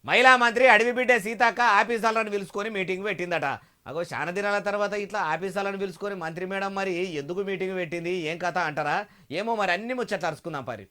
మహిళా మంత్రి అడవి బిడ్డ సీతక్క ఆఫీసర్లను పిలుచుకొని మీటింగ్ పెట్టిందట. అగో చాలా దినాల తర్వాత ఇట్లా ఆఫీసర్లను పిలుచుకొని మంత్రి మేడం మరి ఎందుకు మీటింగ్ పెట్టింది ఏం కథ అంటారా? ఏమో మరి అన్ని ముచ్చట్లు అరుచుకుందాం పరి.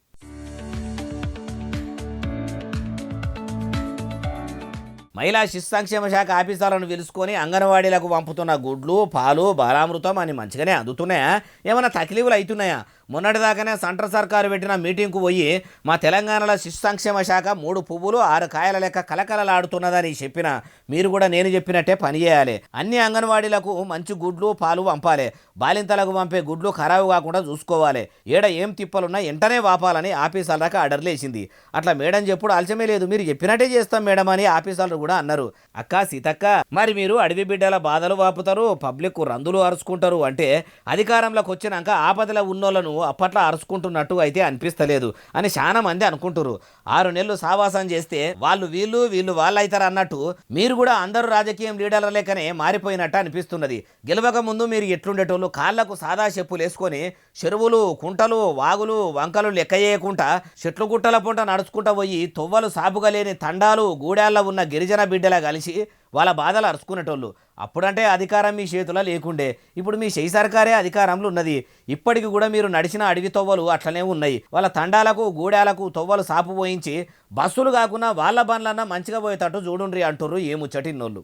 మహిళా శిశు సంక్షేమ శాఖ ఆఫీసర్లను పిలుచుకొని అంగన్వాడీలకు పంపుతున్న గుడ్లు పాలు బాలామృతం అని మంచిగానే అందుతున్నాయా? ఏమైనా తక్లీఫులు అవుతున్నాయా? మొన్నటిదాకానే సెంట్రల్ సర్కారు పెట్టిన మీటింగ్కు పోయి మా తెలంగాణలో శిశు సంక్షేమ శాఖ 3 పువ్వులు 6 కాయల లెక్క కలకలలాడుతున్నదని చెప్పిన మీరు కూడా నేను చెప్పినట్టే పని చేయాలి. అన్ని అంగన్వాడీలకు మంచి గుడ్లు పాలు పంపాలి. బాలింతలకు పంపే గుడ్లు ఖరాబు కాకుండా చూసుకోవాలి. ఏడ ఏం తిప్పలున్నా వెంటనే వాపాలని ఆఫీసర్లకు ఆర్డర్లు వేసింది. అట్లా మేడం చెప్పుడు ఆలస్యమే లేదు, మీరు చెప్పినట్టే చేస్తాం మేడం అని ఆఫీసర్లు కూడా అన్నారు. అక్క సీతక్క, మరి మీరు అడవి బిడ్డల బాధలు వాపుతారు, పబ్లిక్ రందులు అరుచుకుంటారు అంటే అధికారంలోకి వచ్చినాక ఆపదల ఉన్నోళ్లను అప్పట్లో అరుచుకుంటున్నట్టు అయితే అనిపిస్తలేదు అని చాలా మంది అనుకుంటారు. 6 నెలలు సావాసం చేస్తే వాళ్ళు వీళ్ళు వాళ్ళు అవుతారు అన్నట్టు మీరు కూడా అందరూ రాజకీయం లీడర్ల లెక్కనే మారిపోయినట్టు అనిపిస్తున్నది. గెలవక ముందు మీరు ఎట్లుండేటోళ్ళు కాళ్లకు సాదా చెప్పులు వేసుకొని చెరువులు కుంటలు వాగులు వంకలు లెక్క చేయకుండా చెట్లు గుట్టల పూట నడుచుకుంటూ పోయి తొవ్వలు సాపుగా లేని తండాలు గూడాల్లో ఉన్న గిరిజన బిడ్డలా కలిసి వాళ్ళ బాధలు అరుచుకునేటోళ్ళు. అప్పుడంటే అధికారం మీ చేతిలో లేకుండే, ఇప్పుడు మీ చేయి సర్కారే అధికారంలో ఉన్నది. ఇప్పటికి కూడా మీరు నడిచిన అడవి తొవ్వలు అట్లనే ఉన్నాయి. వాళ్ళ తండాలకు గూడాలకు తొవ్వలు సాపు పోయించి బస్సులు కాకుండా వాళ్ళ బండ్లన్నా మంచిగా పోయేటట్టు చూడుండ్రి అంటుర్రు ఏ ముచ్చటిన్నోళ్ళు.